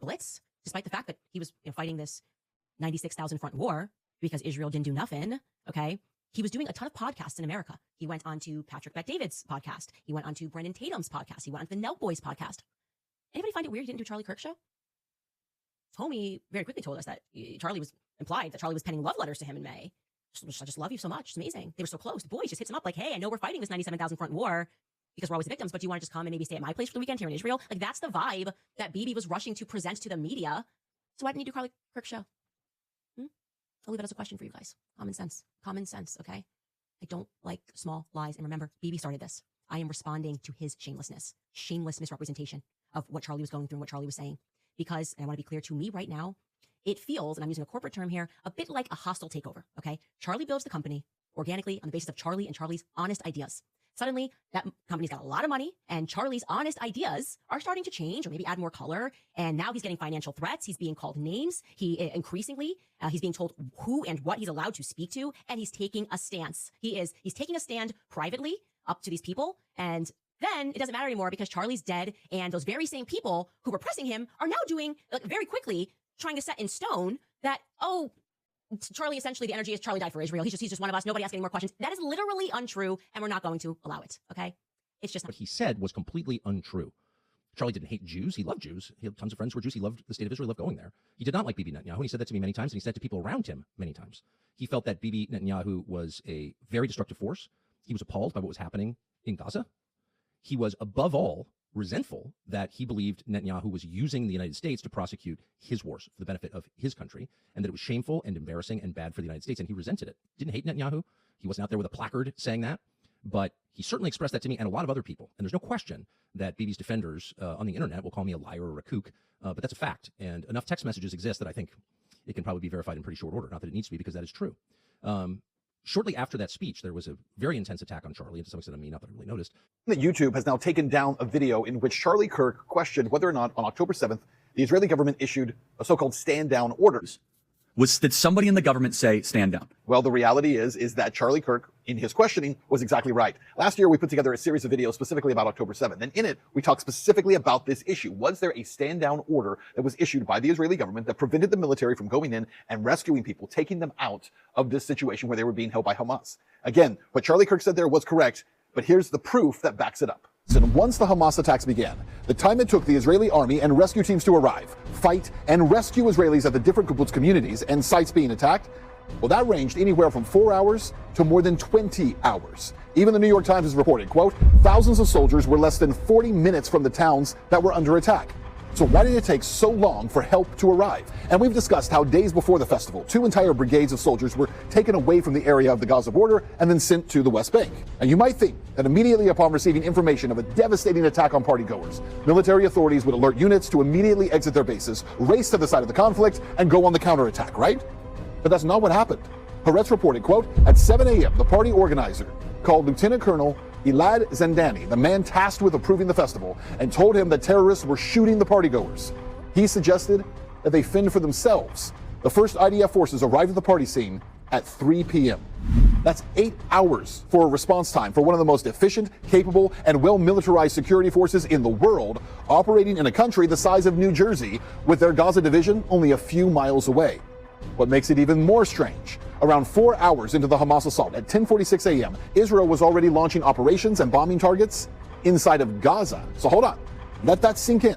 blitz, despite the fact that he was fighting this 96,000 front war because Israel didn't do nothing, okay? He was doing a ton of podcasts in America. He went on to Patrick Bet-David's podcast. He went on to Brendan Tatum's podcast. He went on to the Nelk Boys podcast. Anybody find it weird he didn't do Charlie Kirk's show? Homie very quickly told us that Charlie was penning love letters to him in May. I just love you so much. It's amazing. They were so close. The boys just hits him up like, hey, I know we're fighting this 97,000 front war because we're always the victims, but do you want to just come and maybe stay at my place for the weekend here in Israel? Like, that's the vibe that Bibi was rushing to present to the media. So why didn't you do Charlie Kirk's show? I'll leave it as a question for you guys. Common sense, okay? I don't like small lies. And remember, Bibi started this. I am responding to his shameless misrepresentation of what Charlie was going through and what Charlie was saying. Because, and I want to be clear, to me right now, it feels, and I'm using a corporate term here, a bit like a hostile takeover, okay? Charlie builds the company organically on the basis of Charlie and Charlie's honest ideas. Suddenly, that company's got a lot of money, and Charlie's honest ideas are starting to change or maybe add more color. And now he's getting financial threats. He's being called names. Increasingly, he's being told who and what he's allowed to speak to, and he's taking a stance. He's taking a stand privately up to these people, and then it doesn't matter anymore because Charlie's dead, and those very same people who were pressing him are now doing, very quickly, trying to set in stone that, oh, Charlie, essentially, the energy is Charlie died for Israel. He's just one of us. Nobody ask any more questions. That is literally untrue, and we're not going to allow it, okay? It's just not. What he said was completely untrue. Charlie didn't hate Jews. He loved Jews. He had tons of friends who were Jews. He loved the state of Israel. He loved going there. He did not like Bibi Netanyahu, and he said that to me many times, and he said it to people around him many times. He felt that Bibi Netanyahu was a very destructive force. He was appalled by what was happening in Gaza. He was, above all, resentful that he believed Netanyahu was using the United States to prosecute his wars for the benefit of his country, and that it was shameful and embarrassing and bad for the United States, and he resented it. Didn't hate Netanyahu. He wasn't out there with a placard saying that, but he certainly expressed that to me and a lot of other people. And there's no question that Bibi's defenders on the internet will call me a liar or a kook, but that's a fact. And enough text messages exist that I think it can probably be verified in pretty short order. Not that it needs to be, because that is true. Shortly after that speech, there was a very intense attack on Charlie, and to some extent on me, not that I really noticed. YouTube has now taken down a video in which Charlie Kirk questioned whether or not on October 7th, the Israeli government issued a so-called stand-down order. Did somebody in the government say stand down? Well, the reality is that Charlie Kirk, in his questioning, was exactly right. Last year, we put together a series of videos specifically about October 7th, and in it, we talked specifically about this issue. Was there a stand-down order that was issued by the Israeli government that prevented the military from going in and rescuing people, taking them out of this situation where they were being held by Hamas? Again, what Charlie Kirk said there was correct, but here's the proof that backs it up. And once the Hamas attacks began, the time it took the Israeli army and rescue teams to arrive, fight, and rescue Israelis at the different kibbutz communities and sites being attacked, well, that ranged anywhere from 4 hours to more than 20 hours. Even the New York Times has reported, quote, thousands of soldiers were less than 40 minutes from the towns that were under attack. So why did it take so long for help to arrive? And we've discussed how days before the festival, 2 entire brigades of soldiers were taken away from the area of the Gaza border and then sent to the West Bank. And you might think that immediately upon receiving information of a devastating attack on partygoers, military authorities would alert units to immediately exit their bases, race to the side of the conflict, and go on the counterattack, right? But that's not what happened. Haaretz reported, quote, at 7 a.m., the party organizer called Lieutenant Colonel Elad Zandani, the man tasked with approving the festival, and told him that terrorists were shooting the partygoers. He suggested that they fend for themselves. The first IDF forces arrived at the party scene at 3 p.m. That's 8 hours for a response time for one of the most efficient, capable, and well-militarized security forces in the world, operating in a country the size of New Jersey, with their Gaza division only a few miles away. What makes it even more strange, around 4 hours into the Hamas assault at 10:46 a.m., Israel was already launching operations and bombing targets inside of Gaza. So hold on, let that sink in.